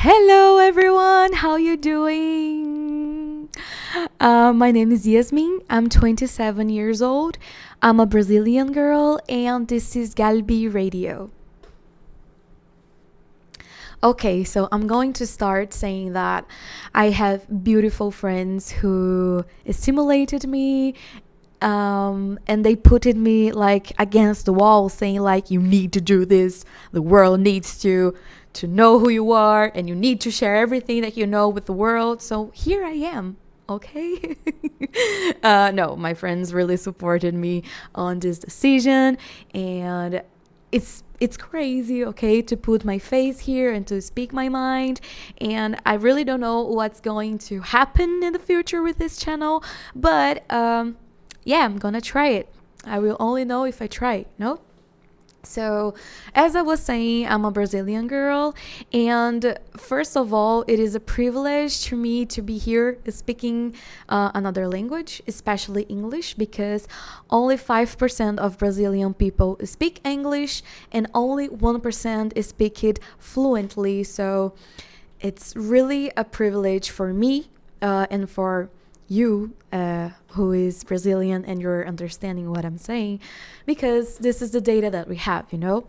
Hello everyone, how you doing? My name is Yasmin. I'm 27 years old. I'm a Brazilian girl and this is Galbi Radio. Okay, so I'm going to start saying that I have beautiful friends who stimulated me, and they put me like against the wall saying like you need to do this, the world needs to know who you are and you need to share everything that you know with the world. So here I am. Okay. No, my friends really supported me on this decision, and it's crazy, okay, to put my face here and to speak my mind. And I really don't know what's going to happen in the future with this channel, but yeah, I'm gonna try it. I will only know if I try, no? So, as I was saying, I'm a Brazilian girl, and first of all, it is a privilege to me to be here speaking another language, especially English, because only 5% of Brazilian people speak English and only 1% speak it fluently. So, it's really a privilege for me and for you who is Brazilian and you're understanding what I'm saying, because this is the data that we have, you know.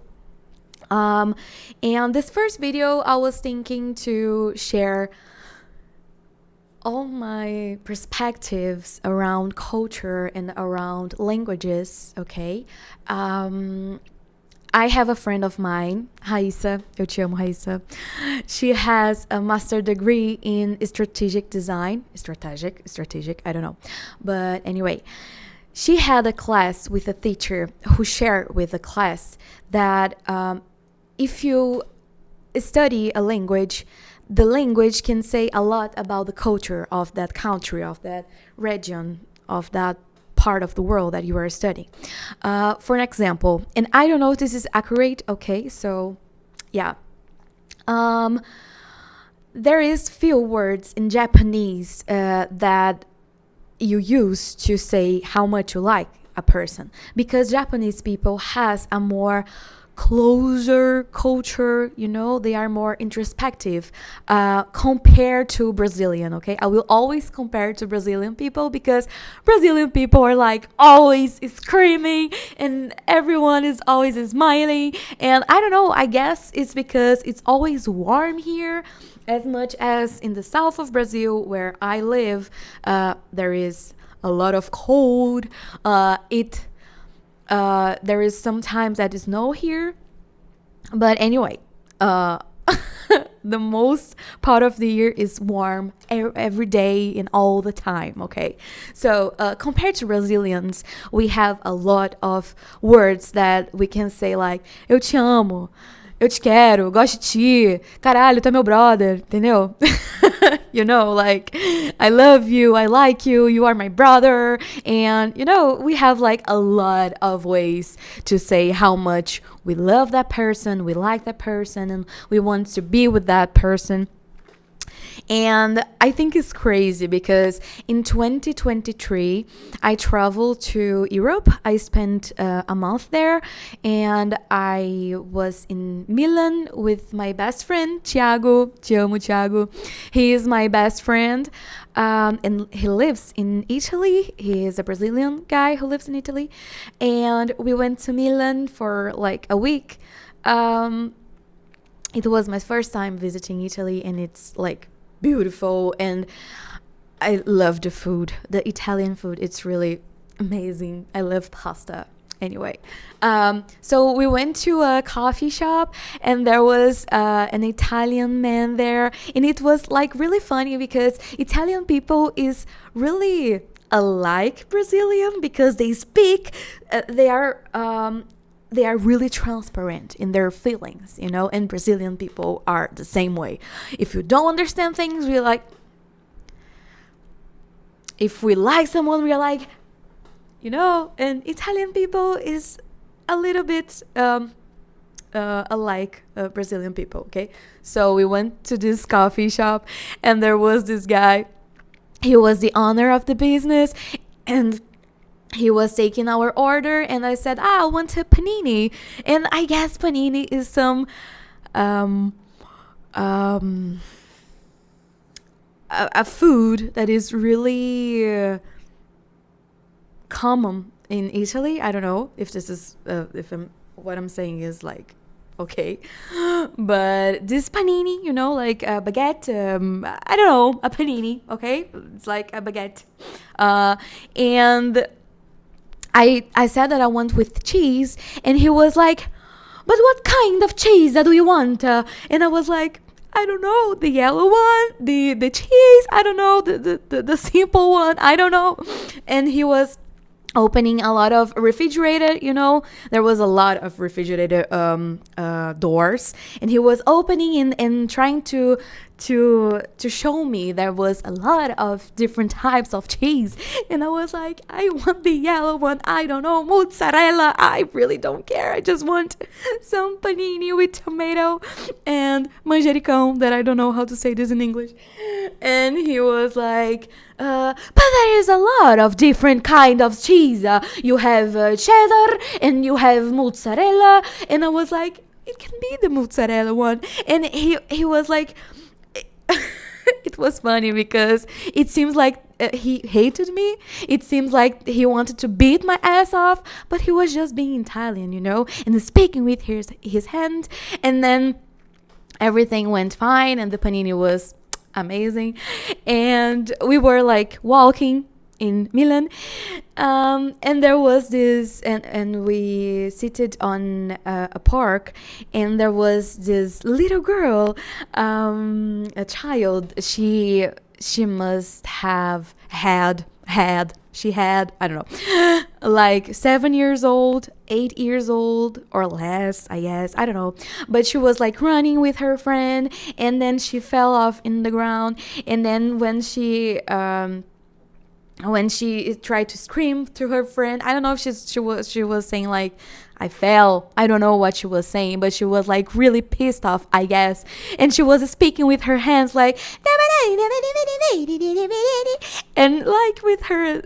And this first video, I was thinking to share all my perspectives around culture and around languages, okay? I have a friend of mine, Raíssa. Eu te amo, Raíssa. She has a master degree in strategic design. Strategic, I don't know. But anyway, she had a class with a teacher who shared with the class that if you study a language, the language can say a lot about the culture of that country, of that region, of that part of the world that you are studying. For an example, and I don't know if this is accurate, okay, so yeah. There is few words in Japanese that you use to say how much you like a person, because Japanese people has a more closer culture, you know, they are more introspective compared to Brazilian, okay? I will always compare to Brazilian people because Brazilian people are like always screaming and everyone is always smiling. And I don't know, I guess it's because it's always warm here, as much as in the south of Brazil where I live, there is a lot of cold. There is sometimes that is snow here, but anyway, the most part of the year is warm every day and all the time, okay? So compared to Brazilians, we have a lot of words that we can say like eu te amo, eu te quero, gosto de ti, caralho, tu é meu brother, entendeu? You know, like, I love you, I like you, you are my brother. And, you know, we have like a lot of ways to say how much we love that person, we like that person, and we want to be with that person. And I think it's crazy because in 2023, I traveled to Europe. I spent a month there, and I was in Milan with my best friend, Thiago. Te amo, Thiago. He is my best friend, and he lives in Italy. He is a Brazilian guy who lives in Italy. And we went to Milan for like a week. It was my first time visiting Italy, and it's like beautiful, and I love the food, the Italian food. It's really amazing. I love pasta. Anyway, so we went to a coffee shop, and there was an Italian man there, and it was like really funny because Italian people is really alike Brazilian because they speak, they are really transparent in their feelings, you know, and Brazilian people are the same way. If you don't understand things, we're like, if we like someone, we're like, you know, and Italian people is a little bit alike Brazilian people, okay? So we went to this coffee shop, and there was this guy. He was the owner of the business, and he was taking our order, and I said, I want a panini. And I guess panini is some um, a food that is really common in Italy. I don't know if this is if what I'm saying is like okay, but this panini, like a baguette. I don't know, a panini. Okay, it's like a baguette, and I said that I want with cheese, and he was like, "But what kind of cheese do you want?" And I was like, "I don't know, the yellow one, the cheese. I don't know, the simple one. I don't know." And he was opening a lot of refrigerated, there was a lot of refrigerated doors, and he was opening and trying to show me there was a lot of different types of cheese, and I was like, I want the yellow one. I don't know, mozzarella. I really don't care. I just want some panini with tomato and manjericão, that I don't know how to say this in English. And he was like, but there is a lot of different kind of cheese. You have cheddar and you have mozzarella. And I was like, it can be the mozzarella one. And he was like, it was funny because it seems like he hated me. It seems like he wanted to beat my ass off, but he was just being Italian, and speaking with his hand. And then everything went fine, and the panini was amazing, and we were like walking in Milan, and there was this, and we seated on a park, and there was this little girl, a child. She must have had she had, I don't know, like 7 years old, 8 years old, or less, I guess. I don't know. But she was like running with her friend, and then she fell off in the ground. And then when she tried to scream to her friend, I don't know if she was saying like, I fell. I don't know what she was saying, but she was like really pissed off, I guess. And she was speaking with her hands like, and like with her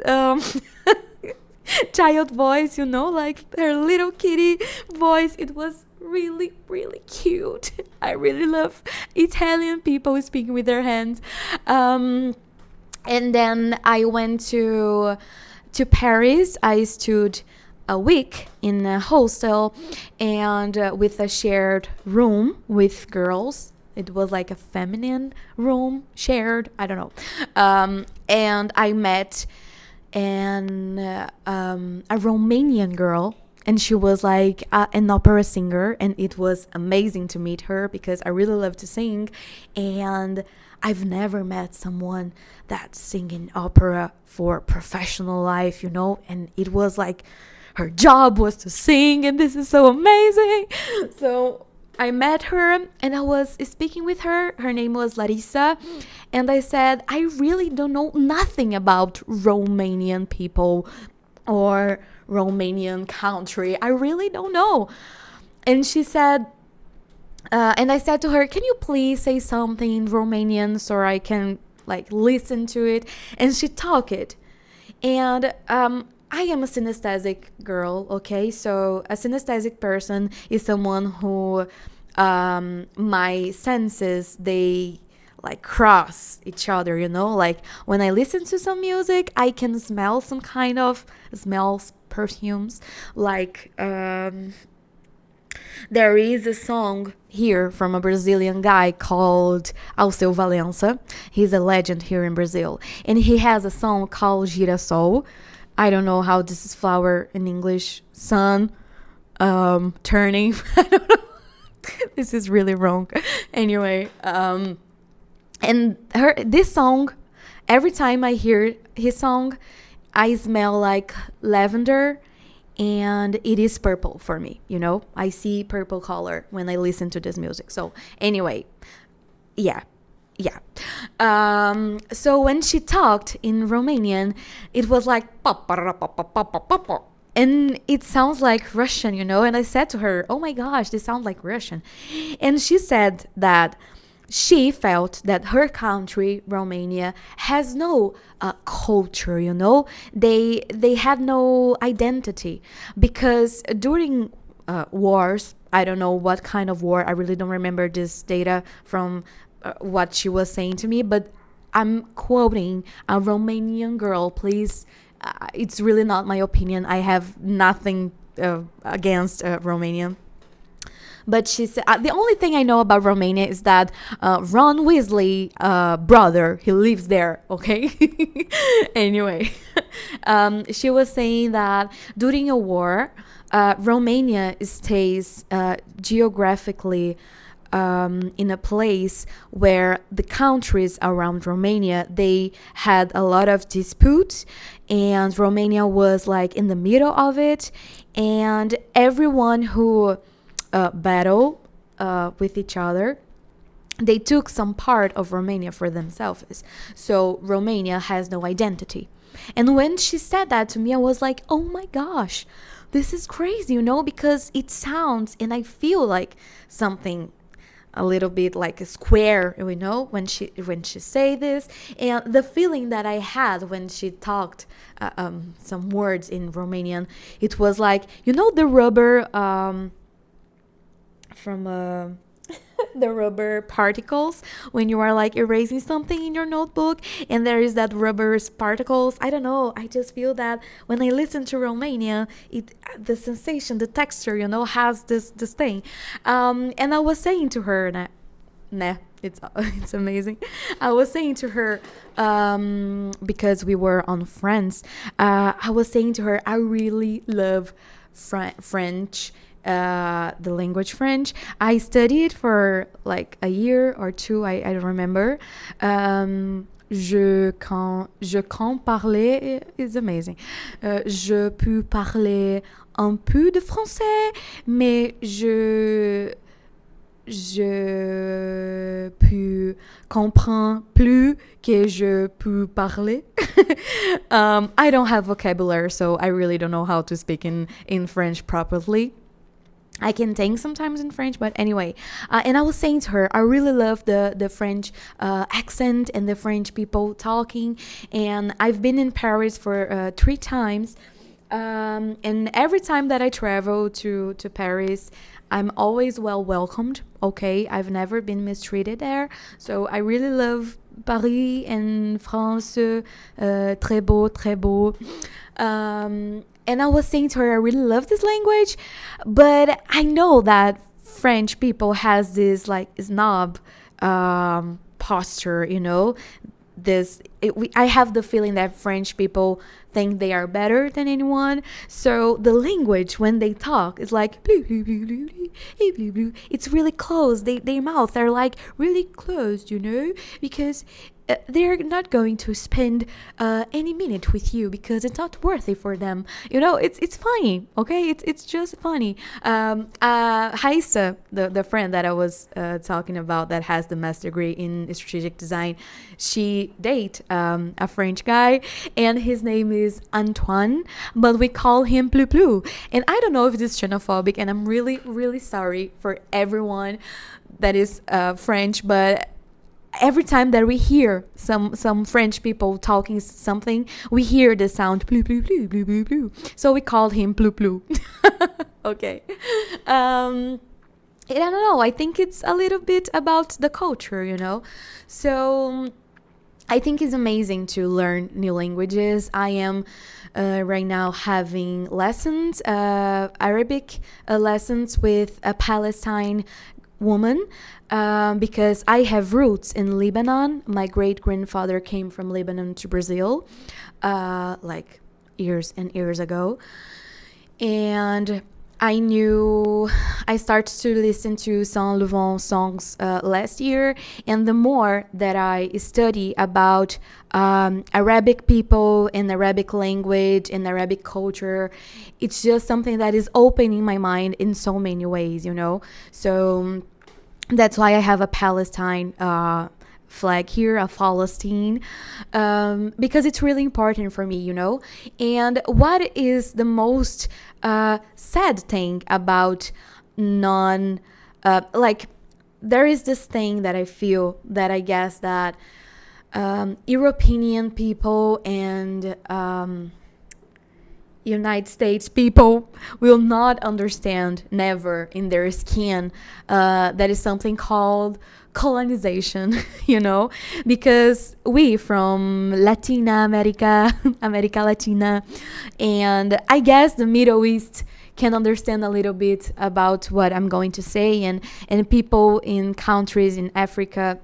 child voice, like her little kitty voice. It was really, really cute. I really love Italian people speaking with their hands. And then I went to Paris. I stood a week in a hostel, and with a shared room with girls. It was like a feminine room, shared, I don't know. And I met a Romanian girl, and she was like an opera singer, and it was amazing to meet her because I really love to sing, and I've never met someone that's singing opera for professional life, and it was like her job was to sing, and this is so amazing. So I met her, and I was speaking with her. Her name was Larissa, and I said, I really don't know nothing about Romanian people or Romanian country. I really don't know. And she said, and I said to her, can you please say something in Romanian so I can like listen to it? And she talked it. And I am a synesthetic girl, okay? So a synesthetic person is someone who my senses, they like cross each other, Like when I listen to some music, I can smell some kind of smells, perfumes. Like there is a song here from a Brazilian guy called Alceu Valença. He's a legend here in Brazil. And he has a song called Girassol. I don't know how this is flower in English. Sun, turning. I don't know. This is really wrong. Anyway, and this song, every time I hear his song, I smell like lavender, and it is purple for me, I see purple color when I listen to this music. So anyway, yeah. So when she talked in Romanian, it was like, and it sounds like Russian, And I said to her, oh my gosh, this sounds like Russian. And she said that she felt that her country, Romania, has no culture, They had no identity, because during wars. I don't know what kind of war. I really don't remember this data from what she was saying to me, but I'm quoting a Romanian girl. Please, it's really not my opinion. I have nothing against Romania. But she said the only thing I know about Romania is that Ron Weasley brother, he lives there. Okay. Anyway, she was saying that during a war, Romania stays geographically in a place where the countries around Romania, they had a lot of disputes, and Romania was like in the middle of it, and everyone who battle with each other, they took some part of Romania for themselves. So Romania has no identity. And when she said that to me, I was like, oh my gosh, this is crazy, because it sounds and I feel like something a little bit like a square, when she say this. And the feeling that I had when she talked some words in Romanian, it was like, the rubber from the rubber particles when you are like erasing something in your notebook, and there is that rubber particles. I don't know, I just feel that when I listen to Romania, the sensation, the texture, has this thing. And I was saying to her, it's amazing. I was saying to her, because we were on Friends, I was saying to her, I really love French, the language French. I studied for like a year or two. I don't remember. Je quand parler is amazing. Je peux parler un peu de français, mais je peux comprendre plus que je peux parler. I don't have vocabulary, so I really don't know how to speak in French properly. I can think sometimes in French, but anyway. And I was saying to her, I really love the French accent and the French people talking. And I've been in Paris for 3 times. And every time that I travel to Paris, I'm always well welcomed. Okay, I've never been mistreated there. So I really love Paris and France. Très beau, très beau. And I was saying to her, I really love this language, but I know that French people has this like snob posture, I have the feeling that French people think they are better than anyone. So the language when they talk is like it's really close. Their mouth are like really closed, because they're not going to spend any minute with you because it's not worthy for them. It's funny, okay? It's just funny. Haisa, the friend that I was talking about that has the master degree in strategic design, she date a French guy, and his name is Antoine, but we call him Plou Plou. And I don't know if this is xenophobic, and I'm really, really sorry for everyone that is French, but every time that we hear some French people talking something, we hear the sound plou plou plou plou plou plou. So we called him Plou Plou. Okay. And I don't know. I think it's a little bit about the culture, So I think it's amazing to learn new languages. I am right now having lessons, Arabic lessons with a Palestine woman, because I have roots in Lebanon. My great-grandfather came from Lebanon to Brazil like years and years ago. And I started to listen to Saint Laurent songs last year, and the more that I study about Arabic people and Arabic language and Arabic culture, it's just something that is opening my mind in so many ways, So that's why I have a Palestine flag here, a Palestine, because it's really important for me, And what is the most sad thing about there is this thing that I feel that I guess that European people and United States people will not understand never in their skin that is something called colonization, you know, because we from Latina America, America Latina, and I guess the Middle East can understand a little bit about what I'm going to say, and people in countries in Africa,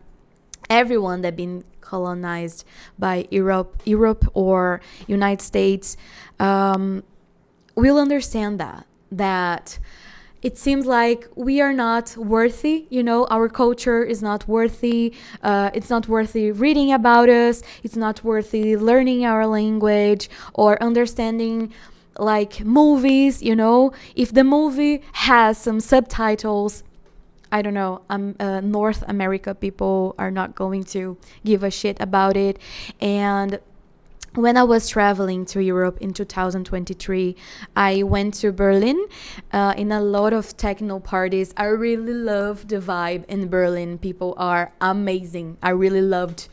everyone that been colonized by Europe or United States, will understand that it seems like we are not worthy, you know, our culture is not worthy, it's not worthy reading about us, it's not worthy learning our language or understanding like movies, you know, if the movie has some subtitles, I don't know, North America people are not going to give a shit about it. And when I was traveling to Europe in 2023, I went to Berlin in a lot of techno parties. I really loved the vibe in Berlin. People are amazing. I really loved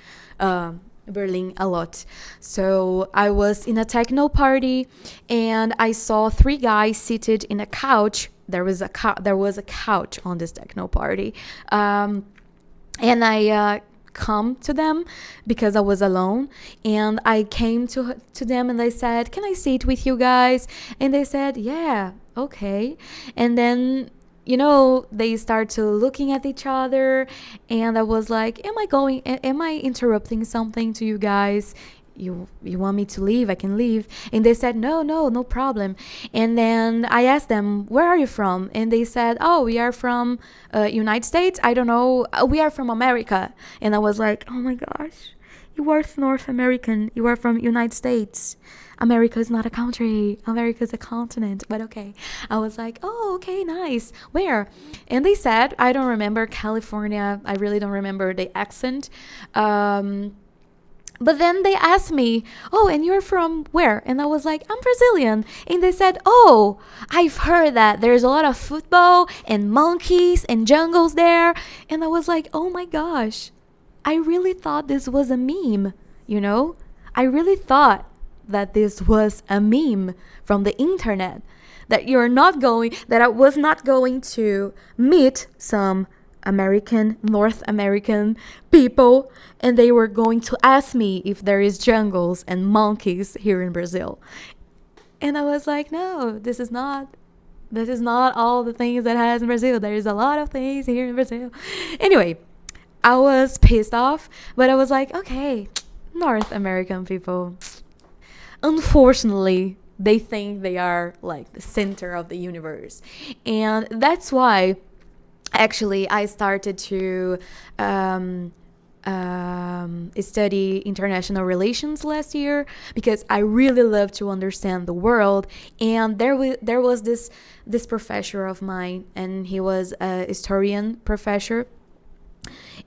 Berlin a lot. So I was in a techno party and I saw three guys seated in a couch. There was a couch on this techno party, and I come to them because I was alone, and I came to them and I said, "Can I sit with you guys?" And they said, "Yeah, okay." And then, you know, they start to looking at each other, and I was like, am I interrupting something to you guys? You want me to leave? I can leave. And they said, no problem. And then I asked them, where are you from? And they said, oh, we are from United States. I don't know, we are from America. And I was like, oh my gosh, you are North American, you are from United States. America is not a country, America is a continent. But okay, I was like, oh, okay, nice, where? And they said, I don't remember, California. I really don't remember the accent. But then they asked me, oh, and you're from where? And I was like, I'm Brazilian. And they said, oh, I've heard that there's a lot of football and monkeys and jungles there. And I was like, oh my gosh, I really thought this was a meme, you know? I really thought that this was a meme from the internet. That I was not going to meet some North American people, and they were going to ask me if there is jungles and monkeys here in Brazil. And I was like, no, this is not all the things that has in Brazil. There is a lot of things here in Brazil. Anyway, I was pissed off, but I was like, okay, North American people, unfortunately, they think they are like the center of the universe. And that's why actually I started to study international relations last year, because I really love to understand the world. And there was this professor of mine, and he was a historian professor,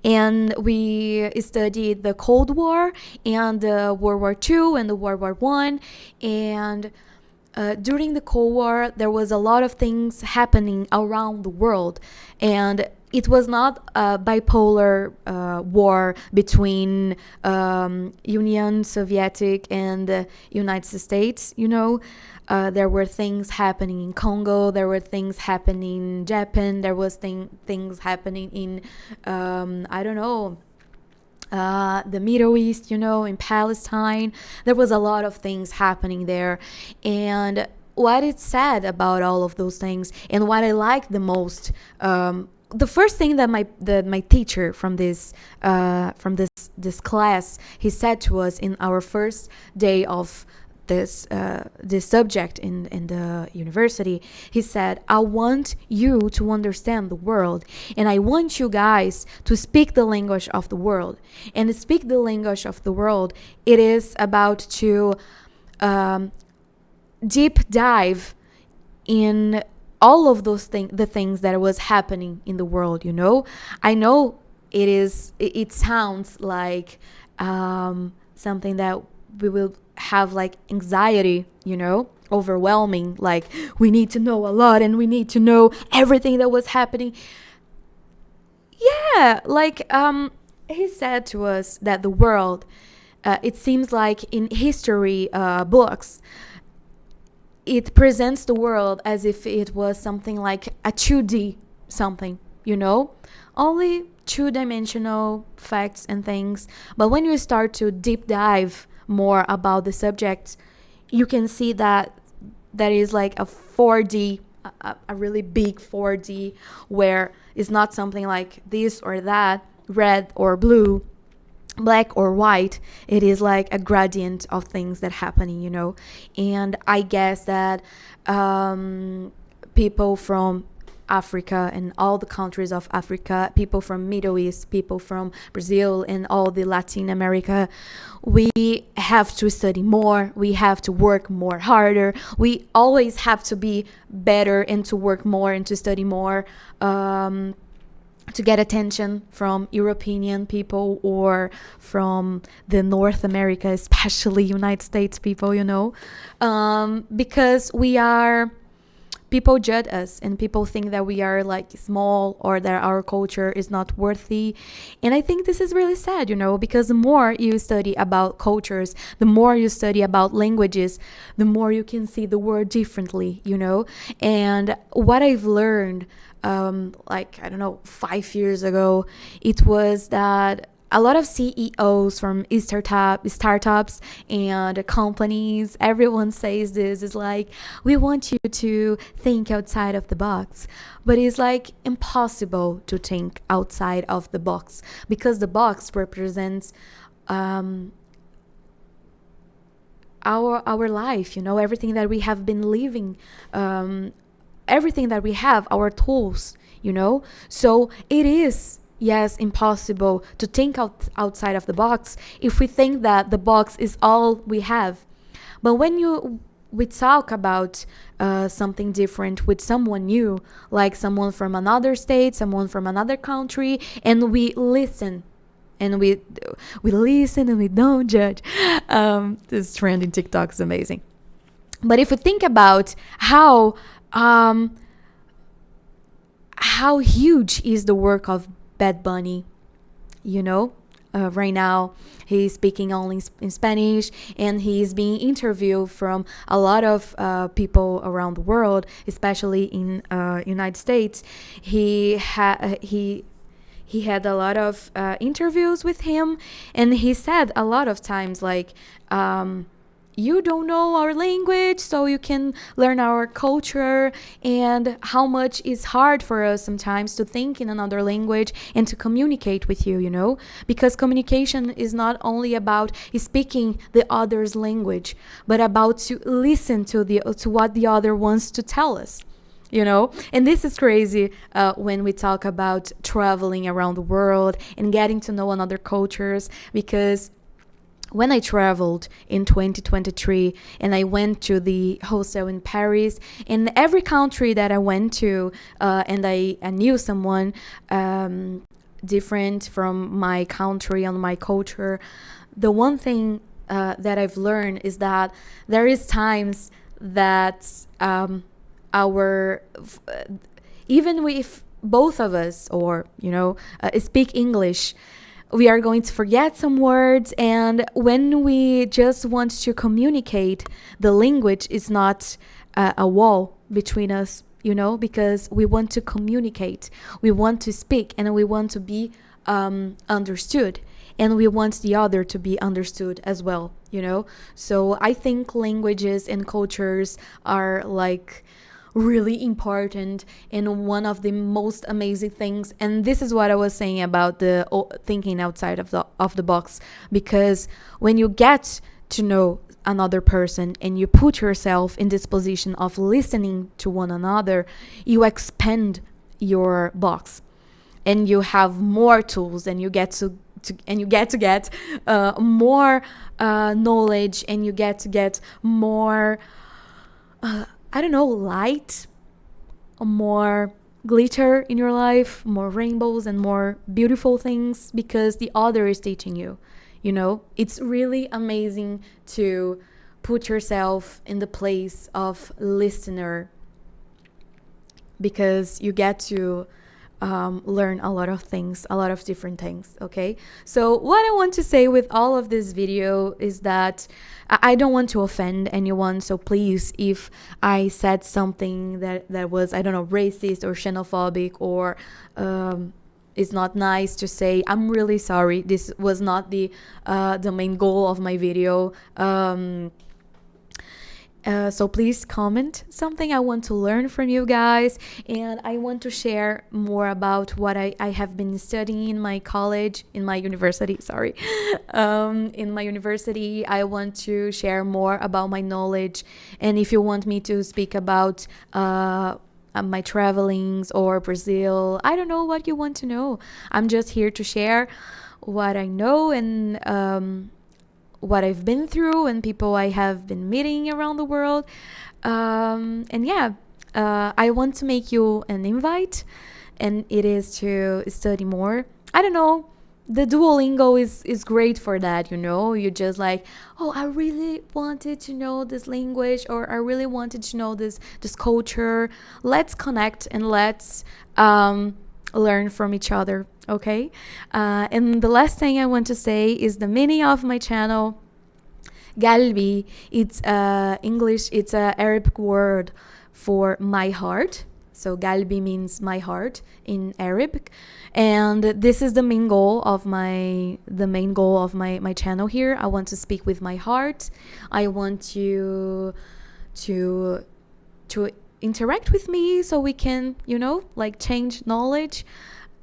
and we studied the Cold War and the World War II and the World War I. And during the Cold War, there was a lot of things happening around the world, and it was not a bipolar war between Union Soviet and the United States, you know. There were things happening in Congo, there were things happening in Japan, there was things happening in, I don't know, the Middle East, you know, in Palestine. There was a lot of things happening there. And what is sad about all of those things, and what I like the most, the first thing that my teacher from this class, he said to us in our first day of this subject in the university, he said, I want you to understand the world, and I want you guys to speak the language of the world. And to speak the language of the world, it is about to deep dive in all of those the things that was happening in the world, you know. I know it sounds like something that we will have like anxiety, you know, overwhelming, like we need to know a lot and we need to know everything that was happening. Yeah, like he said to us that the world, it seems like in history books, it presents the world as if it was something like a 2D something, only two-dimensional facts and things. But when you start to deep dive more about the subject, you can see that that is like a 4D, a really big 4D, where it's not something like this or that, red or blue, black or white. It is like a gradient of things that happening. And I guess that people from Africa and all the countries of Africa, people from Middle East, people from Brazil and all the Latin America, we have to study more, we have to work more harder, we always have to be better and to work more and to study more, to get attention from European people or from the North America, especially United States people, because people judge us and people think that we are like small or that our culture is not worthy. And I think this is really sad, because the more you study about cultures, the more you study about languages, the more you can see the world differently, And what I've learned, 5 years ago, it was that a lot of CEOs from startups and companies, everyone says this, is like, we want you to think outside of the box. But it's like impossible to think outside of the box, because the box represents our life, everything that we have been living, everything that we have, our tools, So it is, yes, impossible to think outside of the box if we think that the box is all we have. But when we talk about something different with someone new, like someone from another state, someone from another country, and we listen, and we listen and we don't judge. This trend in TikTok is amazing. But if we think about how huge is the work of Bad Bunny, right now he's speaking only in Spanish, and he's being interviewed from a lot of people around the world, especially in United States. He had a lot of interviews with him, and he said a lot of times like, you don't know our language, so you can learn our culture, and how much it's hard for us sometimes to think in another language and to communicate with you, because communication is not only about speaking the other's language, but about to listen to what the other wants to tell us. And this is crazy when we talk about traveling around the world and getting to know another cultures, because when I traveled in 2023 and I went to the hostel in Paris, in every country that I went to, and I knew someone different from my country and my culture, the one thing that I've learned is that there is times that even if both of us or speak English, we are going to forget some words, and when we just want to communicate, the language is not a wall between us, because we want to communicate, we want to speak, and we want to be understood, and we want the other to be understood as well, So I think languages and cultures are like really important and one of the most amazing things. And this is what I was saying about the thinking outside of the box, because when you get to know another person and you put yourself in this position of listening to one another, you expand your box and you have more tools, and you get to get more knowledge, and you get to get more light, more glitter in your life, more rainbows and more beautiful things, because the other is teaching you. It's really amazing to put yourself in the place of listener, because you get to learn a lot of things, a lot of different things. Okay, so what I want to say with all of this video is that I don't want to offend anyone, so please, if I said something that was, I don't know, racist or xenophobic, or it's not nice to say, I'm really sorry. This was not the main goal of my video. So please comment something. I want to learn from you guys, and I want to share more about what I have been studying in my college, in my university, sorry. In my university, I want to share more about my knowledge. And if you want me to speak about my travelings or Brazil, I don't know what you want to know. I'm just here to share what I know, and what I've been through, and people I have been meeting around the world. And yeah, I want to make you an invite, and it is to study more. I don't know. The Duolingo is great for that, you know. You just like, oh, I really wanted to know this language, or I really wanted to know this culture. Let's connect, and let's learn from each other. Okay, and the last thing I want to say is the meaning of my channel. Galbi, it's English, it's a Arabic word for my heart. So galbi means my heart in Arabic, and this is the main goal of my channel here. I want to speak with my heart. I want you to interact with me, so we can, you know, like, change knowledge.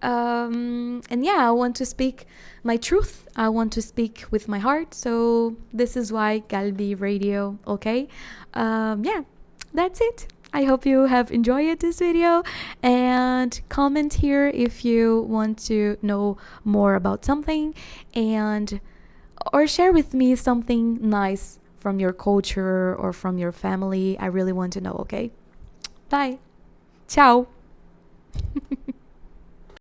And yeah, I want to speak my truth. I want to speak with my heart. So this is why Galbi Radio. Okay. Yeah, that's it. I hope you have enjoyed this video, and comment here if you want to know more about something, and or share with me something nice from your culture or from your family. I really want to know. Okay. Bye. Ciao.